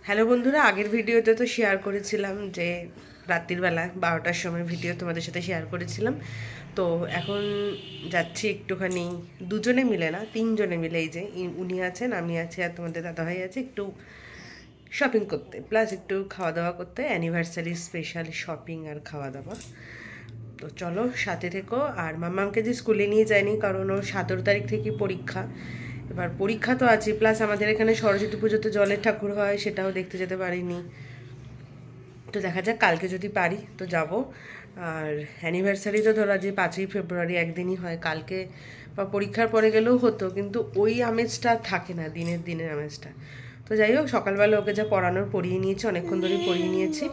Hello বন্ধুরা, আগের ভিডিওতে তো শেয়ার করেছিলাম যে রাত্রির বেলা 12টার সময় ভিডিও তোমাদের সাথে শেয়ার করেছিলাম। তো এখন যাচ্ছি একটুখানি, দুজনে মিলে না, তিনজনে মিলে, এই যে উনি আছেন, আমি আছি, আর তোমাদের দাদাভাই আছে, একটু শপিং করতে, প্লাস একটু খাওয়া দাওয়া করতে, অ্যানিভার্সারি স্পেশাল শপিং আর খাওয়া দাওয়া। তো চলো সাথে থেকো। আর মাম্মামকে যে স্কুলে নিয়ে যায়নি, কারণ ওর 17 তারিখ থেকে পরীক্ষা। এবার পরীক্ষা তো আছে, প্লাস আমাদের এখানে সরস্বতী পুজোতে জলের ঠাকুর হয়, সেটাও দেখতে যেতে পারিনি। তো দেখা যাক, কালকে যদি পারি তো যাব। আর অ্যানিভার্সারি তো ধরা যে 5ই ফেব্রুয়ারি একদিনই হয়, কালকে বা পরীক্ষার পরে গেলেও হতো, কিন্তু ওই আমেজটা থাকে না, দিনের আমেজটা। তো যাই হোক, সকালবেলা ওকে যা পড়ানোর পড়িয়ে নিয়েছি, অনেকক্ষণ ধরে পড়িয়ে নিয়েছি।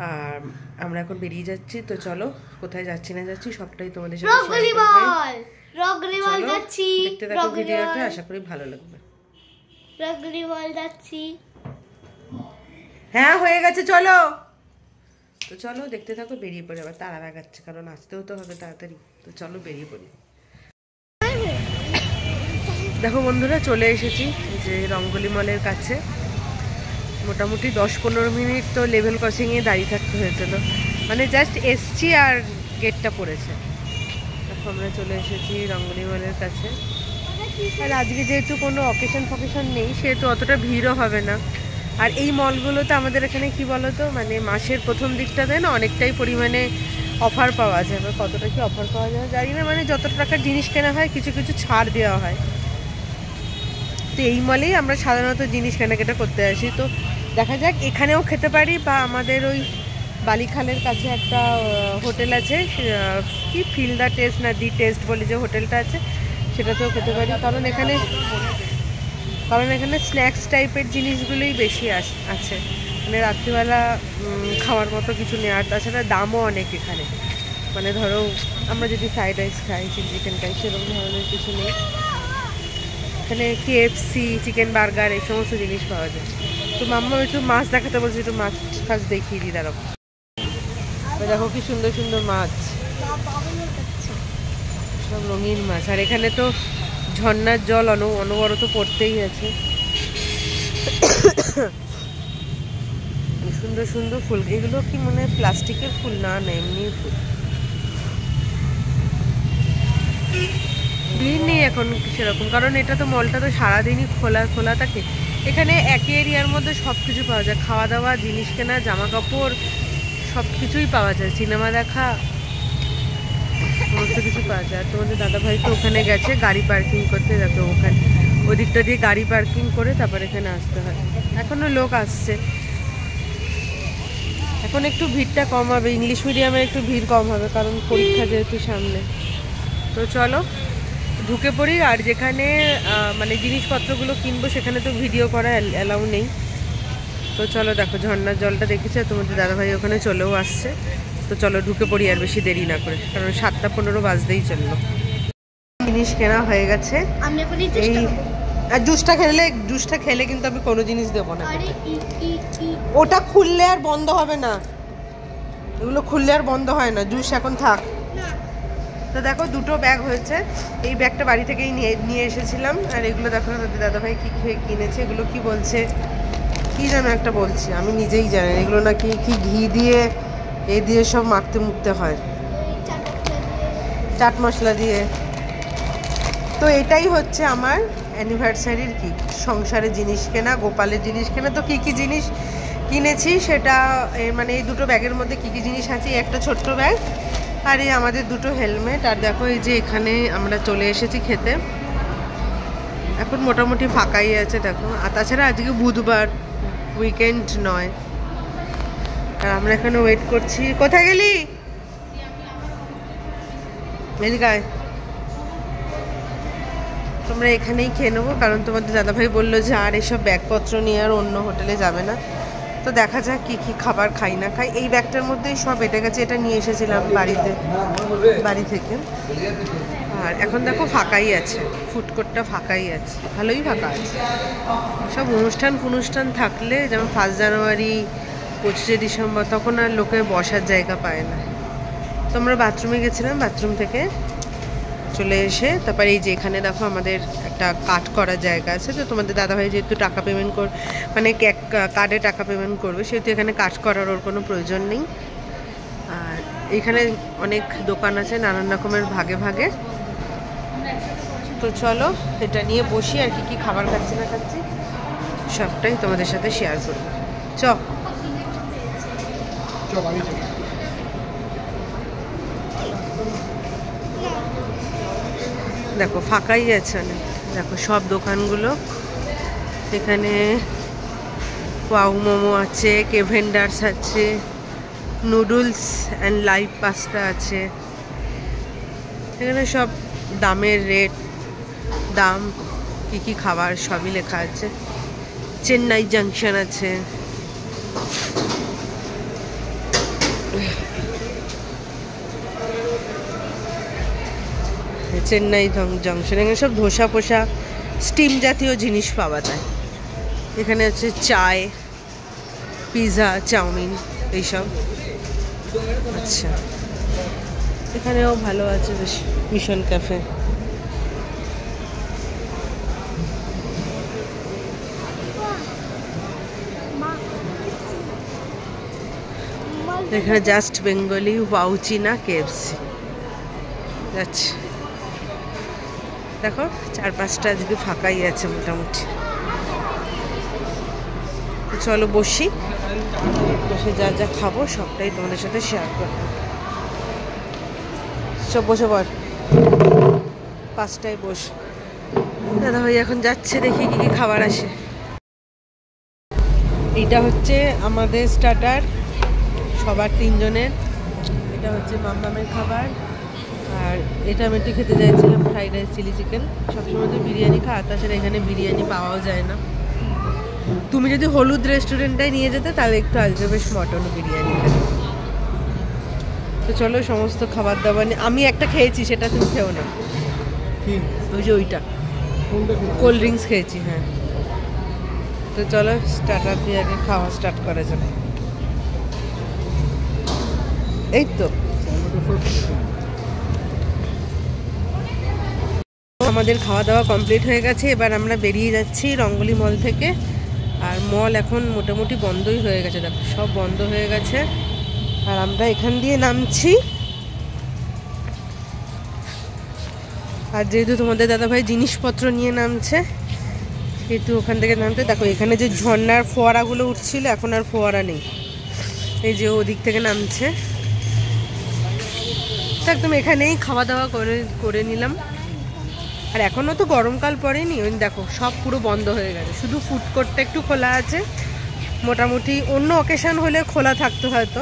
আর আমরা এখন বেরিয়ে যাচ্ছি। তো চলো, কোথায় যাচ্ছি না যাচ্ছি সবটাই তোমাদের সাথে শেয়ার করব। দেখতে থাকো ভিডিওটা, আশা করি ভালো লাগবে। হ্যাঁ হয়ে গেছে, চলো। তো চলো দেখতে থাকো, বেরিয়ে পড়ে। আবার তারা লাগাচ্ছে, কারণ আসতেও তো হবে তাড়াতাড়ি। তো চলো বেরিয়ে পড়ি। দেখো বন্ধুরা, চলে এসেছি যে রঙ্গলি মলের কাছে। মোটামুটি 10-15 মিনিট তো লেভেল ক্রসিংয়ে দাঁড়িয়ে থাকতে হয়েছিল, মানে জাস্ট এসছি আর গেটটা পড়েছে। দেখো আমরা চলে এসেছি রঙ্গলি মলের কাছে। আর আজকে যেহেতু কোনো অকেশন নেই, সেহেতু অতটা ভিড়ও হবে না। আর এই মলগুলোতে আমাদের এখানে কি বলতো, মানে মাসের প্রথম দিকটাতে না অনেকটাই পরিমাণে অফার পাওয়া যায়। এবার কতটা কি অফার পাওয়া যায় জানি না, মানে যত টাকার জিনিস কেনা হয় কিছু কিছু ছাড় দেওয়া হয়। তো এই মলেই আমরা সাধারণত জিনিস কেনাকাটা করতে আসি। তো দেখা যাক এখানেও খেতে পারি, বা আমাদের ওই বালিখালের কাছে একটা হোটেল আছে, কি ফিল দ্য টেস্ট না দি টেস্ট বলে যে হোটেলটা আছে, সেটাতেও খেতে পারি। কারণ এখানে স্ন্যাক্স টাইপের জিনিসগুলোই বেশি আছে, মানে রাত্রিবেলা খাওয়ার মতো কিছু নেই। আর তাছাড়া দামও অনেক এখানে, মানে ধরো আমরা যদি ফ্রাইড রাইস খাই, চিলি চিকেন খাই, সেরকম ধরনের কিছু নেই। এখানে KFC, চিকেন বার্গার, এই সমস্ত জিনিস পাওয়া যায়। তো মাম্মা একটু মাছ দেখাতে বলছে, একটু মাছ ফাছ দেখিয়ে দিই। দাঁড়াও, দেখো কি সুন্দর সুন্দর মাছ, সব রঙিন মাছ। আর এখানে তো ঝর্ণার জল অনবরত পড়তেই আছে। সুন্দর সুন্দর ফুল, এগুলো কি মনে হয় প্লাস্টিকের ফুল? না না, এমনি ফুল। ভিড় নেই এখন সেরকম, কারণ এটা তো মলটা তো সারাদিনই খোলা থাকে। এখানে একই এরিয়ার মধ্যে সব কিছু পাওয়া যায়, খাওয়া দাওয়া, জিনিস কেনা, জামা কাপড়, সব কিছুই পাওয়া যায়, সিনেমা দেখা, সমস্ত কিছু পাওয়া যায়। আর তোমাদের দাদাভাই তো ওখানে গেছে গাড়ি পার্কিং করতে, দেখো ওখানে ওদিকটা দিয়ে গাড়ি পার্কিং করে তারপর এখানে আসতে হয়। এখনও লোক আসছে, এখন একটু ভিড়টা কম হবে, ইংলিশ মিডিয়ামে একটু ভিড় কম হবে, কারণ পরীক্ষা যেহেতু সামনে। তো চলো ঢুকে পড়ি। আর যেখানে মানে জিনিসপত্রগুলো কিনবো সেখানে তো ভিডিও করা অ্যালাউ নেই। তো চলো, দেখো ঝর্ণার জলটা দেখেছে, তোমাদের দাদাভাই ওখানে চলেও আসছে। তো চলো ঢুকে পড়ি, আর বেশি দেরি না করে, কারণ 7:15 বাজতেই চললো। জিনিস কেনা হয়ে গেছে। এই আর জুসটা খেলে কিন্তু আমি কোনো জিনিস দেবো না। ওটা খুললে আর বন্ধ হবে না, এগুলো খুললে আর বন্ধ হয় না। জুস এখন থাক। তো দেখো দুটো ব্যাগ হয়েছে, এই ব্যাগটা বাড়ি থেকেই নিয়ে এসেছিলাম। আর এগুলো দেখো দাদাভাই কি কিনেছে, এগুলো কি বলছে, কি যেন একটা বলছে, আমি নিজেই জানি। এগুলো নাকি কি ঘি দিয়ে দিয়ে সব মুখতে হয়, চাট মশলা দিয়ে। তো এটাই হচ্ছে আমার অ্যানিভার্সারির কি সংসারের জিনিস কেনা, গোপালের জিনিস কেনা। তো কি জিনিস কিনেছি সেটা, মানে এই দুটো ব্যাগের মধ্যে কি জিনিস আছে, একটা ছোট্ট ব্যাগ, আর এই আমাদের দুটো হেলমেট। আর দেখো এই যে এখানে আমরা চলে এসেছি খেতে, এখন মোটামুটি ফাঁকাই আছে দেখো। আর তাছাড়া আজকে বুধবার, উইকেন্ড নয়। আর আমরা এখানে ওয়েট করছি। কোথায় গেলি? মেদিকায়। তোমরা এখানেই খেয়ে নেবো, কারণ তোমাদের দাদাভাই বললো যে আর এসব ব্যাগপত্র নিয়ে আর অন্য হোটেলে যাবে না। তো দেখা যাক কি খাবার খাই না খাই। এই ব্যাগটার মধ্যেই সব এটে গেছে, এটা নিয়ে এসেছিলাম বাড়ি থেকে। আর এখন দেখো ফাঁকাই আছে, ফুড কোর্টটা ফাঁকাই আছে, ভালোই ফাঁকা আছে। সব অনুষ্ঠান থাকলে, যেমন 1 জানুয়ারি, 25শে ডিসেম্বর, তখন আর লোকে বসার জায়গা পায় না। তো আমরা বাথরুমে গেছিলাম, বাথরুম থেকে চলে এসে তারপর এই যে এখানে দেখো আমাদের একটা কাট করার জায়গা আছে। তো তোমাদের দাদাভাই যেহেতু টাকা পেমেন্ট মানে কার্ডে টাকা পেমেন্ট করবে, সেহেতু এখানে কাট করার ওর কোনো প্রয়োজন নেই। আর এখানে অনেক দোকান আছে নানান রকমের ভাগে ভাগে। তো চলো এটা নিয়ে বসি, আর কি খাবার খাচ্ছি না খাচ্ছি সবটাই তোমাদের সাথে শেয়ার করবো। দেখো ফাঁকাই আছে অনেক, দেখো সব দোকানগুলো। এখানে পাউ মোমো আছে, কেভেন্ডার্স আছে, নুডলস অ্যান্ড লাইভ পাস্তা আছে। এখানে সব দামের রেট, দাম, কি খাবার সবই লেখা আছে। চেন্নাই জাংশন আছে। চেন্নাই জংশন এখানে সব ধোসা ফোসা স্টিম জাতীয় জিনিস পাওয়া যায়। এখানে হচ্ছে চায়, পিৎজা, চাউমিন এইসব। আচ্ছা, এখানেও ভালো আছে বেশ, মিশন ক্যাফে। এখানে জাস্ট বেঙ্গলি, ওয়াউচিনা, কেএফসি যাচ্ছে। দেখো 4-5টা আজকে ফাঁকাই আছে মোটামুটি। চলো বসে যা যা খাবো সবটাই তোমাদের সাথে শেয়ার করবো। সব বসে পর 5টায় বস। দাদা ভাই এখন যাচ্ছে, দেখি কি খাবার আসে। এইটা হচ্ছে আমাদের স্টার্টার সবার 3 জনের। এটা হচ্ছে মামামের খাবার। আর এটা আমি একটু খেতে চাইছিলাম ফ্রাইড রাইস, চিলি চিকেন। সবসময় তো বিরিয়ানি খাওয়া, তাছাড়া এখানে বিরিয়ানি পাওয়াও যায় না। তুমি যদি হলুদ রেস্টুরেন্টটায় নিয়ে যেতে তাহলে একটু আসবে বেশ মটন বিরিয়ানি খেতে। তো চলো সমস্ত খাবার দাবার আমি একটা খেয়েছি, সেটা তুমি খেও না। ওই যে ওইটা কোল্ড ড্রিঙ্কস খেয়েছি। হ্যাঁ, তো চলো স্টার্টার দিয়ে আগে খাওয়া স্টার্ট করা যাবে। এই তো আমাদের খাওয়া দাওয়া কমপ্লিট হয়ে গেছে। এবার আমরা বেরিয়ে যাচ্ছি রঙ্গলি মল থেকে। আর মল এখন মোটামুটি বন্ধই হয়ে গেছে, দেখো সব বন্ধ হয়ে গেছে। আর আমরা এখান দিয়ে নামছি। আর যেহেতু তোমাদের দাদাভাই জিনিসপত্র নিয়ে নামছে, সেহেতু ওখান থেকে নামতে দেখো এখানে যে ঝর্ণার ফোয়ারাগুলো উঠছিল এখন আর ফোয়ারা নেই। এই যে ওদিক থেকে নামছে। তো একদম এখানেই খাওয়া দাওয়া করে নিলাম। আর এখনও তো গরমকাল পড়েনি, ওই দেখো সব পুরো বন্ধ হয়ে গেছে, শুধু ফুড কোর্টটা একটু খোলা আছে। মোটামুটি অন্য অকেশন হলে খোলা থাকতো হয়তো,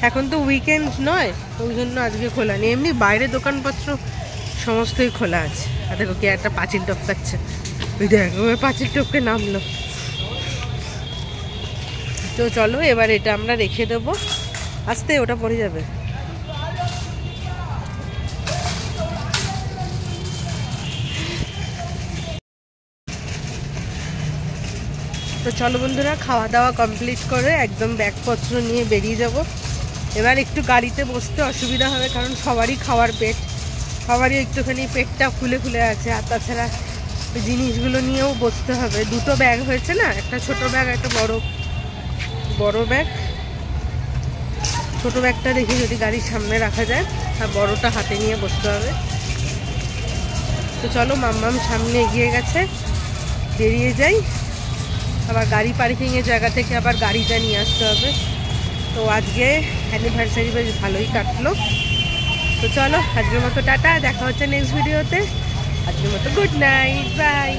এখন তো উইকেন্ড নয়, ওই জন্য আজকে খোলা নেই। এমনি বাইরে দোকানপত্র সমস্তই খোলা আছে। আর দেখো কে একটা পাঁচিল টপকাচ্ছে, ওই দেখো পাঁচিল টপকে নামলো। তো চলো এবার এটা আমরা রেখে দেবো, আস্তে ওটা পড়ে যাবে। তো চলো বন্ধুরা, খাওয়া দাওয়া কমপ্লিট করে একদম ব্যাগপত্র নিয়ে বেরিয়ে যাব। এবার একটু গাড়িতে বসতে অসুবিধা হবে, কারণ সবারই খাওয়ার পেট, সবারই একটুখানি পেটটা ফুলে ফুলে আছে। আর তাছাড়া জিনিসগুলো নিয়েও বসতে হবে। 2টো ব্যাগ হয়েছে না, একটা ছোট ব্যাগ, একটা বড় ব্যাগ। ছোট ব্যাগটা দেখি যদি গাড়ির সামনে রাখা যায়, আর বড়টা হাতে নিয়ে বসতে হবে। তো চলো, মাম্মাম সামনে এগিয়ে গেছে, বেরিয়ে যাই। আবার গাড়ি পার্কিংয়ের জায়গা থেকে আবার গাড়িটা নিয়ে আসতে হবে। তো আজকে অ্যানিভার্সারি বেশ ভালোই কাটলো। তো চলো আজকের মতো টাটা, দেখা হচ্ছে নেক্সট ভিডিওতে। আজকের মতো গুড নাইট, বাই।